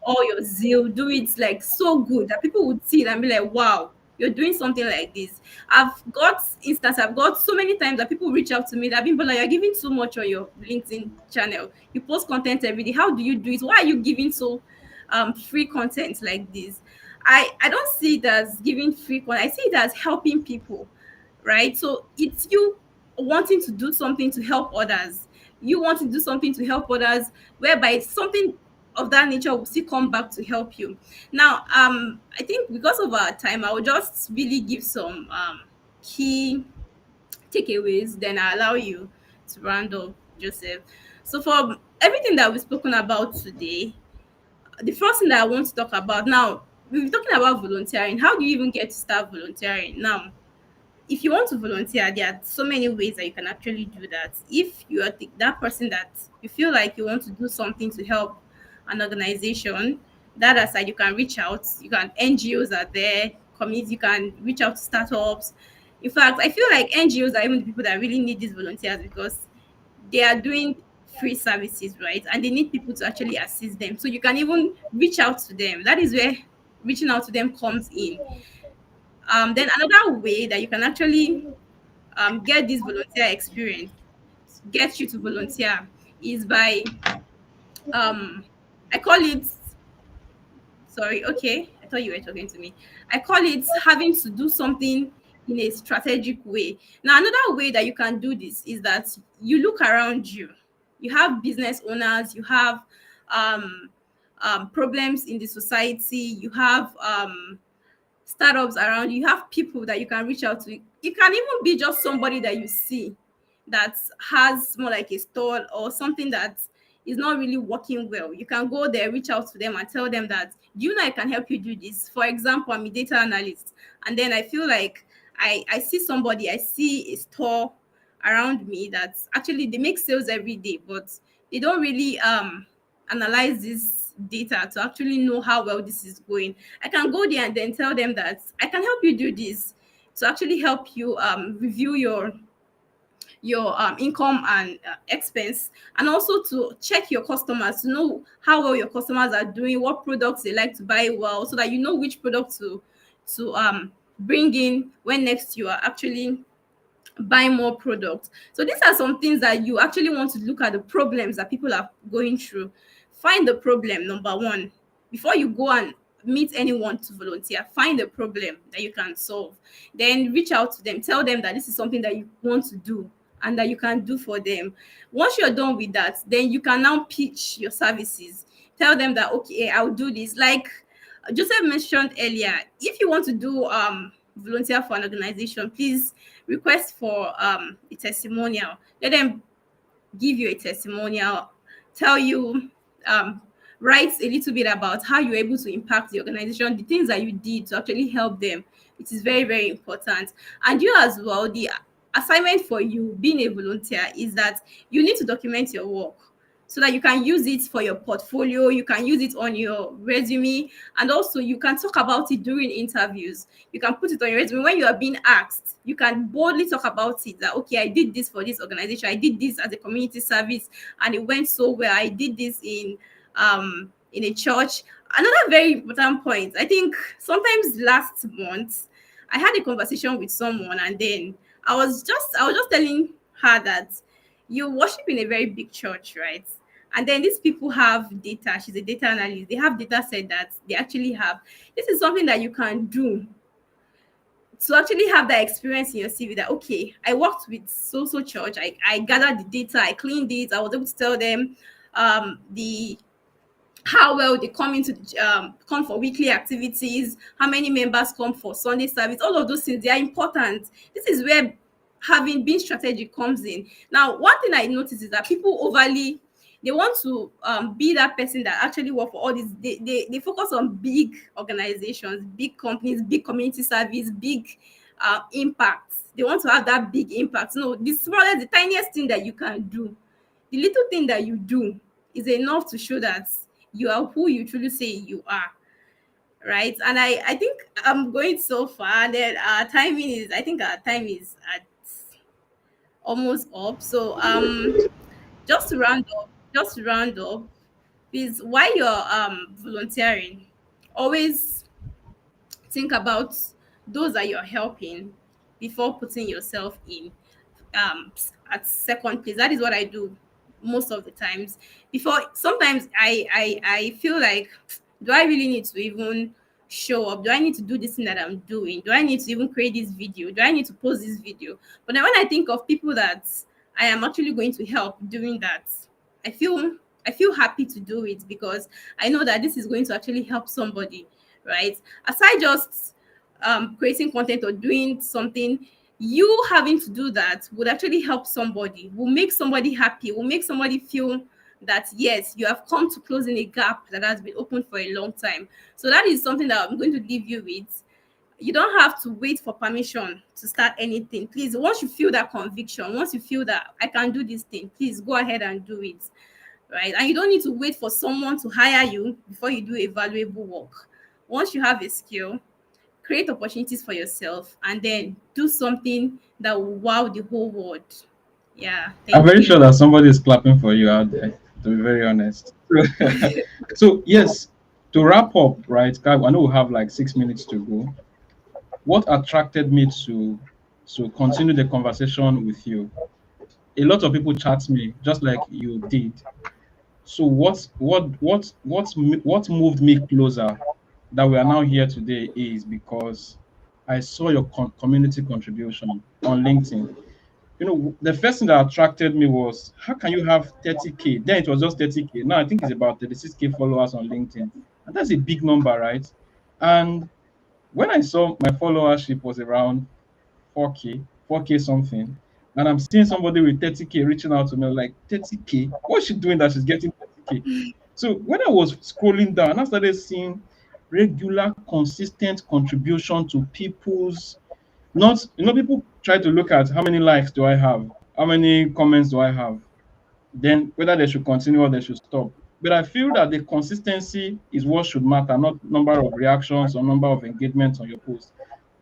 all your zeal. Do it like so good that people would see it and be like, wow, you're doing something like this. I've got so many times that people reach out to me that have been like, you're giving too much on your LinkedIn channel. You post content every day. How do you do it? Why are you giving so free content like this? I don't see it as giving free content. I see it as helping people, right? So it's you wanting to do something to help others. You want to do something to help others, whereby something of that nature will still come back to help you. Now, I think because of our time, I will just really give some key takeaways, then I allow you to round up, Joseph. So for everything that we've spoken about today, the first thing that I want to talk about now, we've been talking about volunteering. How do you even get to start volunteering? Now, if you want to volunteer, there are so many ways that you can actually do that. If you are that person that you feel like you want to do something to help an organization, that aside, you can reach out. You can NGOs are there, communities. You can reach out to startups. In fact, I feel like NGOs are even the people that really need these volunteers because they are doing free services, right? And they need people to actually assist them. So you can even reach out to them. That is where reaching out to them comes in. Then another way that you can actually get this volunteer experience, get you to volunteer, is by I call it, sorry, okay, I thought you were talking to me. I call it having to do something in a strategic way. Now, another way that you can do this is that you look around you. You have business owners, you have um, problems in the society, you have startups around you, you have people that you can reach out to. You can even be just somebody that you see that has more like a stall or something that is not really working well. You can go there, reach out to them and tell them that, do you know I can help you do this? For example, I'm a data analyst, and then I feel like I see somebody, I see a store around me that actually they make sales every day, but they don't really analyze this data to actually know how well this is going. I can go there and then tell them that I can help you do this, to actually help you review your income and expense, and also to check your customers, to know how well your customers are doing, what products they like to buy well, so that you know which product to bring in when next you are actually buy more products. So these are some things that you actually want to look at, the problems that people are going through. Find the problem, number one, before you go and meet anyone to volunteer. Find the problem that you can solve. Then reach out to them, tell them that this is something that you want to do and that you can do for them. Once you're done with that, then you can now pitch your services. Tell them that, okay, I'll do this. Like Joseph mentioned earlier, if you want to do volunteer for an organization, please request for a testimonial. Let them give you a testimonial, tell you, write a little bit about how you're able to impact the organization, the things that you did to actually help them. It is very, very important. And you as well, the assignment for you being a volunteer is that you need to document your work so that you can use it for your portfolio, you can use it on your resume, and also you can talk about it during interviews. You can put it on your resume when you are being asked. You can boldly talk about it, that, okay, I did this for this organization, I did this as a community service and it went so well. I did this in a church. Another very important point, I think sometimes last month I had a conversation with someone, and then I was just telling her that you worship in a very big church, right? And then these people have data. She's a data analyst. They have data set that they actually have. This is something that you can do to actually have that experience in your CV, that, okay, I worked with so church. I gathered the data, I cleaned it, I was able to tell them the how well they come for weekly activities, how many members come for Sunday service. All of those things, they are important. This is where having been strategic comes in. Now, one thing I noticed is that people overly, they want to be that person that actually work for all these. They focus on big organizations, big companies, big community service, big impacts. They want to have that big impact. No, the smallest, the tiniest thing that you can do, the little thing that you do, is enough to show that you are who you truly say you are, right? And I think I'm going so far that our timing is, I think our time is at almost up. So just to round up, is while you're volunteering, always think about those that you're helping before putting yourself in at second place. That is what I do most of the times. Before, sometimes I feel like, do I really need to even show up? Do I need to do this thing that I'm doing? Do I need to even create this video? Do I need to post this video? But then when I think of people that I am actually going to help doing that, I feel happy to do it, because I know that this is going to actually help somebody, right? Aside just creating content or doing something, you having to do that would actually help somebody, will make somebody happy, will make somebody feel that, yes, you have come to closing a gap that has been open for a long time. So that is something that I'm going to leave you with. You don't have to wait for permission to start anything. Please, once you feel that conviction, once you feel that I can do this thing, please go ahead and do it, right? And you don't need to wait for someone to hire you before you do a valuable work. Once you have a skill, create opportunities for yourself, and then do something that will wow the whole world. Yeah, I'm thank very you. sure that somebody is clapping for you out there, to be very honest. So, yes, to wrap up, right? I know we have like 6 minutes to go. What attracted me to So continue the conversation with you. A lot of people chat me just like you did. So what moved me closer that we are now here today is because I saw your community contribution on LinkedIn. You know, the first thing that attracted me was how can you have 30K? Then it was just 30K. Now I think it's about 36K followers on LinkedIn. And that's a big number, right? And when I saw my followership was around 4K, 4K something, and I'm seeing somebody with 30K reaching out to me, like 30K, what's she doing that she's getting 30K? So when I was scrolling down, I started seeing regular, consistent contribution to people's not, people try to look at how many likes do I have, how many comments do I have, then whether they should continue or they should stop. But I feel that the consistency is what should matter, not number of reactions or number of engagements on your post.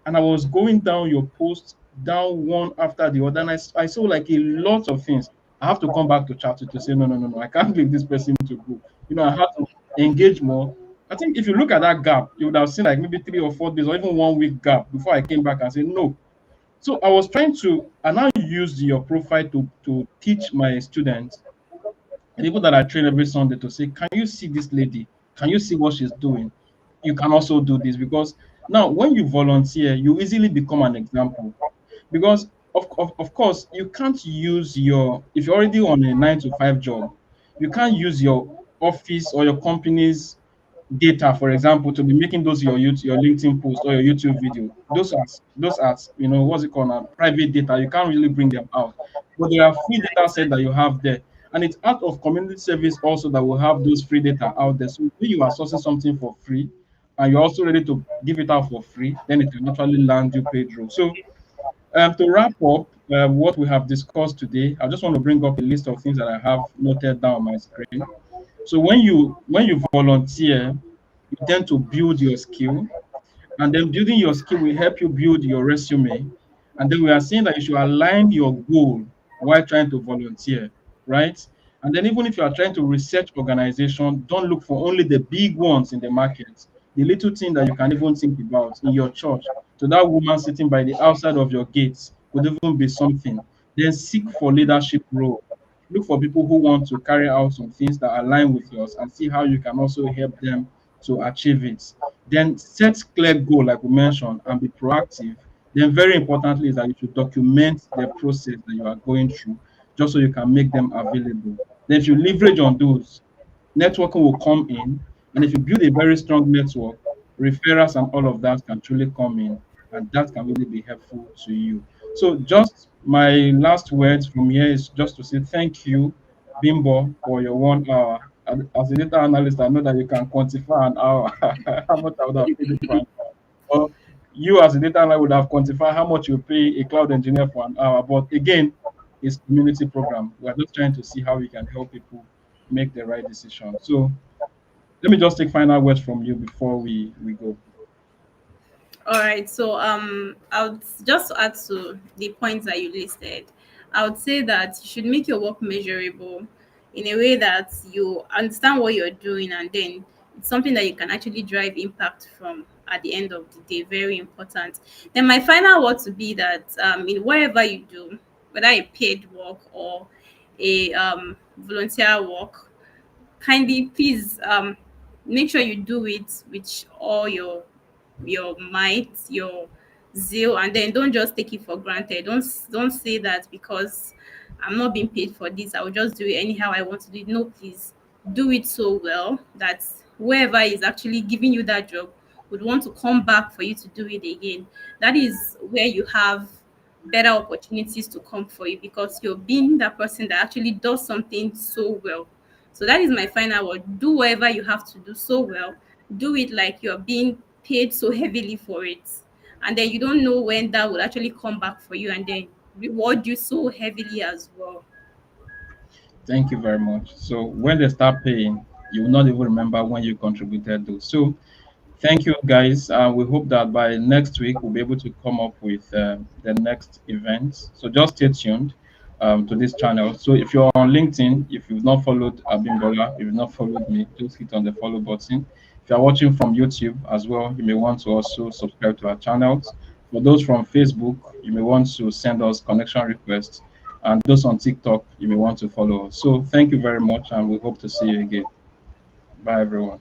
And I was going down your post, down one after the other, and I saw like a lot of things. I have to come back to chat to say, no, no, no, no, I can't leave this person to go. I have to engage more. I think if you look at that gap, you would have seen like maybe 3 or 4 days or even 1 week gap before I came back and said, no. So I was trying to, and now use your profile to teach my students, the people that I train every Sunday, to say, can you see this lady? Can you see what she's doing? You can also do this, because now when you volunteer, you easily become an example. Because of course, you can't use if you're already on a 9 to 5 job, you can't use your office or your company's data, for example, to be making those your LinkedIn post or your YouTube video. Those are what's it called now, private data. You can't really bring them out. But there are free data set that you have there. And it's out of community service also that will have those free data out there. So when you are sourcing something for free and you're also ready to give it out for free, then it will naturally land you paid role. So to wrap up what we have discussed today, I just want to bring up a list of things that I have noted down on my screen. So when you volunteer, you tend to build your skill, and then building your skill will help you build your resume. And then we are saying that you should align your goal while trying to volunteer, right? And then even if you are trying to research organization, don't look for only the big ones in the market. The little thing that you can even think about in your church. So that woman sitting by the outside of your gates could even be something. Then seek for leadership role. Look for people who want to carry out some things that align with yours and see how you can also help them to achieve it. Then set clear goal, like we mentioned, and be proactive. Then very importantly is that you should document the process that you are going through, just so you can make them available. Then if you leverage on those, networking will come in. And if you build a very strong network, referrals and all of that can truly come in, and that can really be helpful to you. So just my last words from here is just to say thank you, Bimbo, for your 1 hour. As a data analyst, I know that you can quantify an hour, how much I would have paid you for an hour. Or you as a data analyst would have quantified how much you pay a cloud engineer for an hour. But again, it's community program. We're just trying to see how we can help people make the right decision. So let me just take final words from you before we go. All right. So I would just add to the points that you listed. I would say that you should make your work measurable in a way that you understand what you're doing, and then it's something that you can actually drive impact from at the end of the day. Very important. Then my final word to be that in whatever you do, whether a paid work or a volunteer work, kindly please make sure you do it with all your might, your zeal, and then don't just take it for granted. Don't say that because I'm not being paid for this, I will just do it anyhow I want to do it. No, please do it so well that whoever is actually giving you that job would want to come back for you to do it again. That is where you have better opportunities to come for you, because you're being that person that actually does something so well. So that is my final word. Do whatever you have to do so well. Do it like you're being paid so heavily for it. And then you don't know when that will actually come back for you and then reward you so heavily as well. Thank you very much. So when they start paying, you will not even remember when you contributed those. So thank you, guys. We hope that by next week we'll be able to come up with the next event. So just stay tuned to this channel. So if you're on LinkedIn, if you've not followed Abimbola, if you've not followed me, just hit on the follow button. If you're watching from YouTube as well, you may want to also subscribe to our channels For those from Facebook, you may want to send us connection requests. And those on TikTok, you may want to follow us. So thank you very much, and we hope to see you again. Bye, everyone.